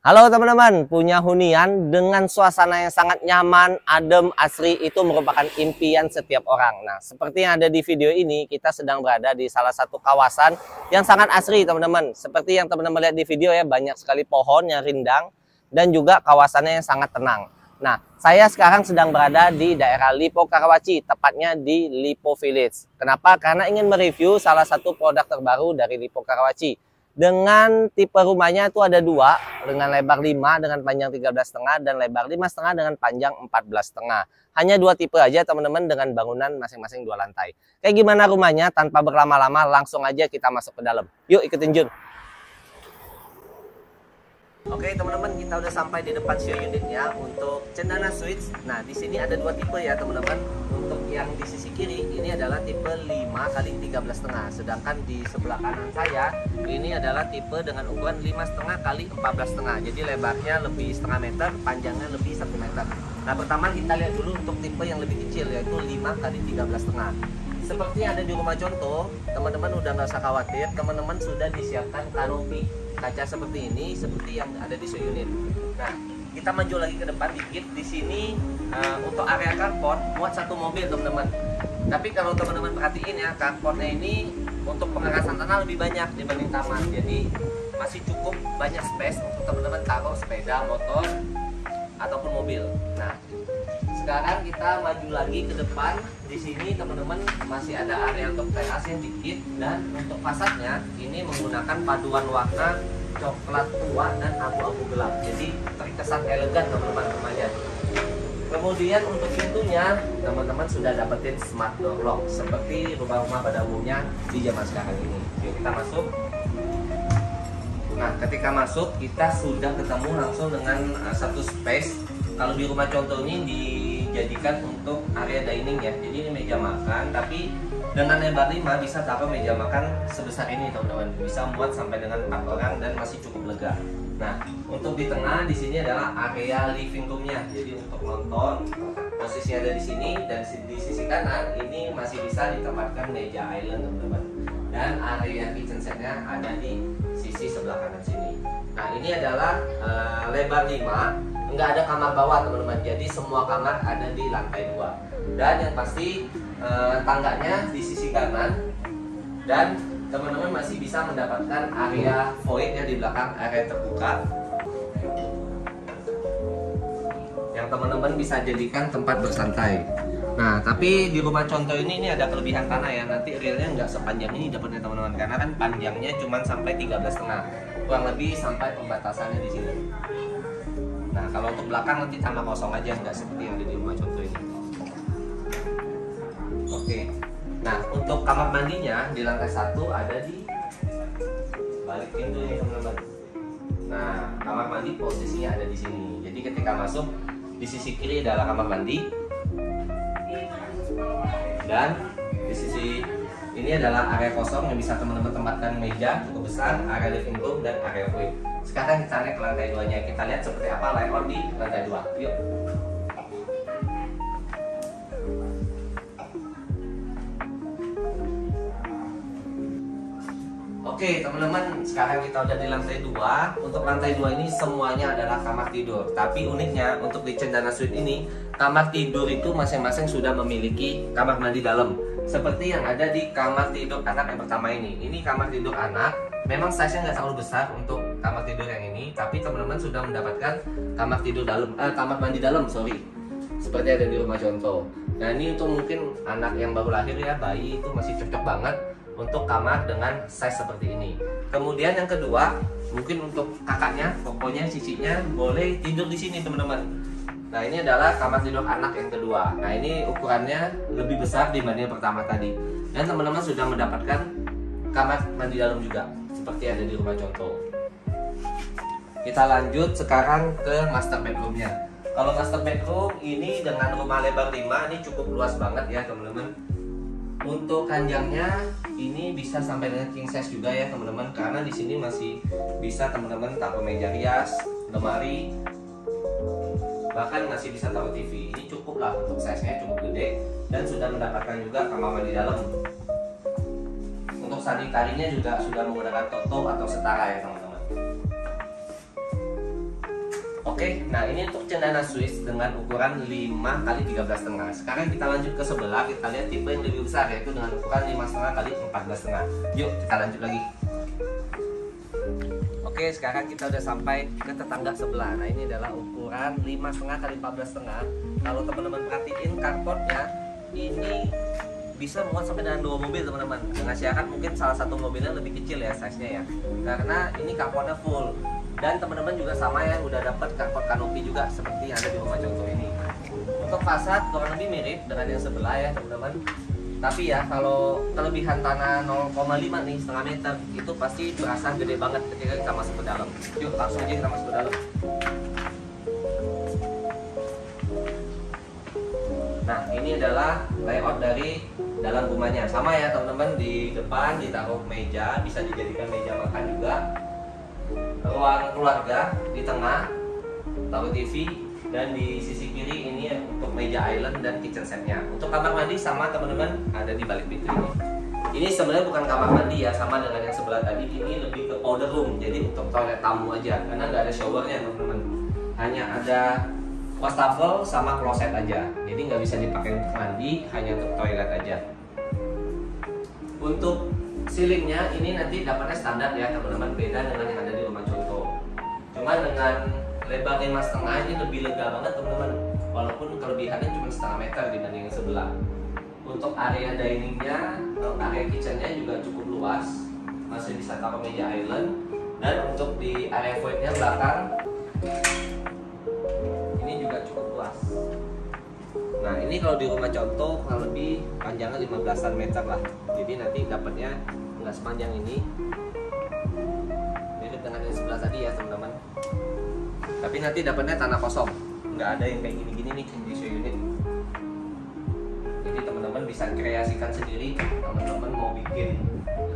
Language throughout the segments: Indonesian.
Halo teman-teman, punya hunian dengan suasana yang sangat nyaman, adem, asri itu merupakan impian setiap orang. Nah, seperti yang ada di video ini, kita sedang berada di salah satu kawasan yang sangat asri teman-teman. Seperti yang teman-teman lihat di video ya, banyak sekali pohon yang rindang dan juga kawasannya yang sangat tenang. Nah, saya sekarang sedang berada di daerah Lippo Karawaci, tepatnya di Lippo Village. Kenapa? Karena ingin mereview salah satu produk terbaru dari Lippo Karawaci. Dengan tipe rumahnya itu ada dua, dengan lebar 5 dengan panjang 13,5 dan lebar 5,5 dengan panjang 14,5. Hanya dua tipe aja teman-teman, dengan bangunan masing-masing 2 lantai. Kayak gimana rumahnya? Tanpa berlama-lama langsung aja kita masuk ke dalam. Yuk ikutin Jun. Oke teman-teman, kita udah sampai di depan show unitnya untuk Cendana Suites. Nah, di sini ada dua tipe ya teman-teman. Untuk yang di sisi kiri ini adalah tipe 5 kali 13,5. Sedangkan di sebelah kanan saya ini adalah tipe dengan ukuran 5,5 kali 14,5. Jadi lebarnya lebih setengah meter, panjangnya lebih 1 meter. Nah, pertama kita lihat dulu untuk tipe yang lebih kecil, yaitu 5 kali 13,5. Seperti yang ada di rumah contoh, teman-teman udah nggak usah khawatir, teman-teman sudah disiapkan kanopi kaca seperti ini, seperti yang ada di show unit. Nah, kita maju lagi ke depan dikit. Di sini untuk area carport muat satu mobil teman-teman. Tapi kalau teman-teman perhatiin ya, carportnya ini untuk pengerasan tanah lebih banyak dibanding taman. Jadi masih cukup banyak space untuk teman-teman taruh sepeda, motor, ataupun mobil. Nah, sekarang kita maju lagi ke depan. Di sini teman-teman masih ada area untuk teras yang dikit, dan untuk fasadnya ini menggunakan paduan warna coklat tua dan abu-abu gelap. Jadi terkesan elegan teman-teman rumahnya. Kemudian untuk pintunya teman-teman sudah dapetin smart door lock seperti rumah-rumah pada umumnya di zaman sekarang ini. Yuk kita masuk. Nah, ketika masuk kita sudah ketemu langsung dengan satu space. Kalau di rumah contoh ini dijadikan untuk area dining ya. Jadi ini meja makan, tapi dengan lebar 5 bisa taruh meja makan sebesar ini teman-teman. Bisa muat sampai dengan 4 orang dan masih cukup lega. Nah, untuk di tengah di sini adalah area living roomnya. Jadi untuk nonton posisi ada di sini, dan di sisi kanan ini masih bisa ditempatkan meja island teman-teman. Dan area kitchen setnya ada di sisi sebelah kanan sini. Nah, ini adalah lebar 5. Nggak ada kamar bawah teman-teman, jadi semua kamar ada di lantai 2. Dan yang pasti tangganya di sisi kanan, dan teman-teman masih bisa mendapatkan area void ya di belakang, area terbuka yang teman-teman bisa jadikan tempat bersantai. Nah, tapi di rumah contoh ini ada kelebihan tanah ya, nanti realnya nggak sepanjang ini dapatnya teman-teman, karena kan panjangnya cuma sampai 13,5, kurang lebih sampai pembatasannya di sini. Nah, kalau untuk belakang nanti tanah kosong aja, nggak seperti yang ada di rumah contoh ini. Oke. Nah, untuk kamar mandinya di lantai 1 ada di balik pintu nih teman-teman. Nah, kamar mandi posisinya ada di sini. Jadi ketika masuk di sisi kiri adalah kamar mandi, dan di sisi ini adalah area kosong yang bisa teman-teman tempatkan meja cukup besar, area living room dan area void. Sekarang kita naik ke lantai 2-nya, kita lihat seperti apa layout di lantai 2. Yuk. Oke teman-teman, sekarang kita udah di lantai 2. Untuk lantai 2 ini semuanya adalah kamar tidur. Tapi uniknya untuk di Cendana Suite ini, kamar tidur itu masing-masing sudah memiliki kamar mandi dalam, seperti yang ada di kamar tidur anak yang pertama ini. Ini kamar tidur anak. Memang size-nya nggak terlalu besar untuk kamar tidur yang ini, tapi teman-teman sudah mendapatkan kamar tidur dalam, kamar mandi dalam, seperti ada di rumah contoh. Nah, ini untuk mungkin anak yang baru lahir ya, bayi itu masih cocok banget untuk kamar dengan size seperti ini. Kemudian yang kedua, mungkin untuk kakaknya, pokoknya cicinya boleh tidur di sini teman-teman. Nah, ini adalah kamar tidur anak yang kedua. Nah, ini ukurannya lebih besar dibanding yang pertama tadi. Dan teman-teman sudah mendapatkan kamar mandi dalam juga, seperti ada di rumah contoh. Kita lanjut sekarang ke master bedroomnya. Kalau master bedroom ini dengan rumah lebar 5 ini cukup luas banget ya teman-teman. Untuk kanjangnya ini bisa sampai dengan king size juga ya teman-teman, karena di sini masih bisa teman-teman taruh meja rias, lemari, bahkan masih bisa taruh TV. Ini cukup lah untuk size-nya, cukup gede, dan sudah mendapatkan juga kamar mandi dalam. Untuk sanitarinya juga sudah menggunakan Toto atau setara ya teman-teman. Oke, nah ini untuk cendana Swiss dengan ukuran 5 kali 13,5. Sekarang kita lanjut ke sebelah, kita lihat tipe yang lebih besar, yaitu dengan ukuran 5,5 kali 14,5. Yuk kita lanjut lagi. Oke, sekarang kita udah sampai ke tetangga sebelah. Nah ini adalah ukuran 5,5 kali 14,5. Kalau teman-teman perhatiin carportnya, ini bisa muat sampai dengan 2 mobil teman-teman. Dengan syarat mungkin salah satu mobilnya lebih kecil ya size-nya ya, karena ini carportnya full. Dan teman-teman juga sama ya, udah dapat carport kanopi juga seperti yang ada di rumah contoh ini. Untuk fasad kurang lebih mirip dengan yang sebelah ya teman-teman. Tapi ya kalau kelebihan tanah 0,5 nih, setengah meter, itu pasti berasa gede banget ketika kita masuk ke dalam. Yuk langsung aja kita masuk ke dalam. Nah ini adalah layout dari dalam rumahnya. Sama ya teman-teman, di depan ditaruh meja, bisa dijadikan meja makan juga. Ruang keluarga di tengah, taruh TV, dan di sisi kiri ini untuk meja island dan kitchen setnya. Untuk kamar mandi sama teman-teman, ada di balik pintu ini. Ini sebenarnya bukan kamar mandi ya, sama dengan yang sebelah tadi. Ini lebih ke powder room, jadi untuk toilet tamu aja, karena nggak ada showernya teman-teman. Hanya ada wastafel sama kloset aja, jadi nggak bisa dipakai untuk mandi, hanya untuk toilet aja. Untuk ceilingnya ini nanti dapatnya standar ya teman-teman, beda dengan yang ada di rumah contoh. Cuma dengan lebar 5,5 ini lebih lega banget teman-teman, walaupun kelebihannya cuma setengah meter dibanding yang sebelah. Untuk area diningnya, area kitchennya juga cukup luas, masih bisa taruh meja island. Dan untuk di area voidnya belakang ini juga cukup luas. Nah ini kalau di rumah contoh kurang lebih panjangnya 15-an meter lah, jadi nanti dapatnya nggak sepanjang ini, mirip dengan yang sebelah tadi ya teman-teman. Tapi nanti dapatnya tanah kosong, nggak ada yang kayak gini-gini nih di show unit. Jadi teman-teman bisa kreasikan sendiri. Teman-teman mau bikin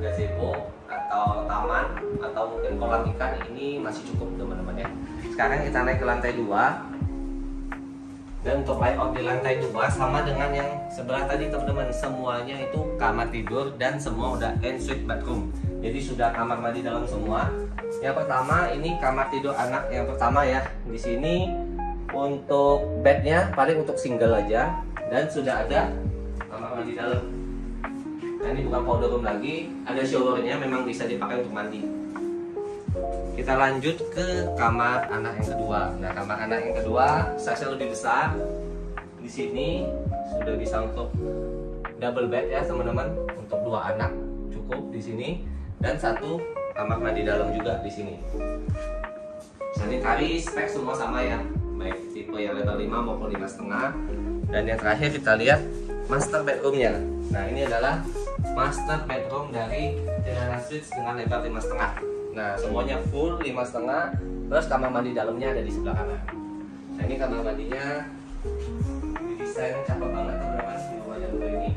gazebo atau taman atau mungkin kolam ikan, ini masih cukup teman-teman ya. Sekarang kita naik ke lantai 2. Dan untuk layout di lantai 2 sama dengan yang sebelah tadi teman-teman, semuanya itu kamar tidur dan semua udah ensuite bathroom. Jadi sudah kamar mandi dalam semua. Yang pertama ini kamar tidur anak yang pertama ya. Di sini untuk bednya paling untuk single aja, dan sudah ada kamar mandi dalam. Nah ini bukan powder room lagi, ada showernya, memang bisa dipakai untuk mandi. Kita lanjut ke kamar anak yang kedua. Nah kamar anak yang kedua size lebih besar. Di sini sudah bisa untuk double bed ya teman-teman, untuk 2 anak cukup di sini, dan 1 kamar mandi dalam juga di sini. Sanitary spek semua sama ya, baik tipe yang level 5 maupun 5,5. Dan yang terakhir kita lihat master bedroomnya. Nah ini adalah master bedroom dari Cendana Suites dengan lebar 5,5. Nah semuanya full 5,5, plus kamar mandi dalamnya ada di sebelah kanan. Nah ini kamar mandinya didesain cakep banget teman-teman di rumah contoh ini.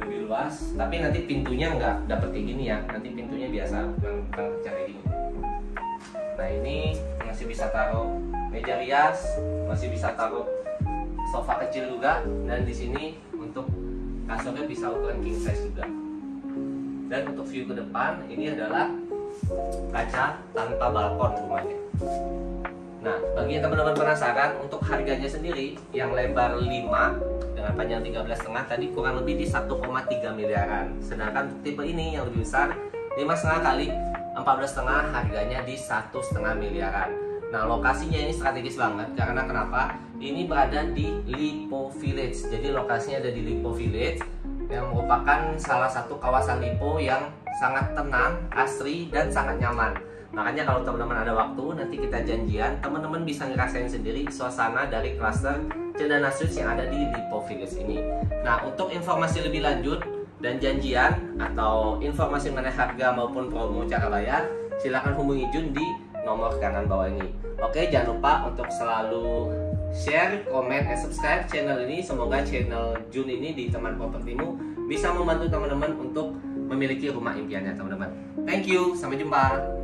Lebih luas, tapi nanti pintunya nggak dapet kayak gini ya, nanti pintunya biasa, bukan kaca kayak gini. Nah ini masih bisa taruh meja rias, masih bisa taruh sofa kecil juga, dan di sini untuk kasurnya bisa ukuran king size juga. Dan untuk view ke depan ini adalah kaca tanpa balkon rumahnya. Nah bagi teman-teman penasaran, untuk harganya sendiri yang lebar 5 dengan panjang 13,5 tadi kurang lebih di 1,3 miliaran. Sedangkan tipe ini yang lebih besar 5,5 kali 14,5 harganya di 1,5 miliaran. Nah lokasinya ini strategis banget, karena kenapa? Ini berada di Lipo Village. Jadi lokasinya ada di Lipo Village, yang merupakan salah satu kawasan Lipo yang sangat tenang, asri, dan sangat nyaman. Makanya kalau teman-teman ada waktu, nanti kita janjian, teman-teman bisa ngerasain sendiri suasana dari klaster Cendana Suites yang ada di Lipo Village ini. Nah untuk informasi lebih lanjut dan janjian atau informasi mengenai harga maupun promo cara bayar, silahkan hubungi Jun di nomor kanan bawah ini. Oke, jangan lupa untuk selalu share, komen, dan subscribe channel ini. Semoga channel Jun ini di Teman Propertimu bisa membantu teman-teman untuk memiliki rumah impiannya teman-teman. Thank you, sampai jumpa.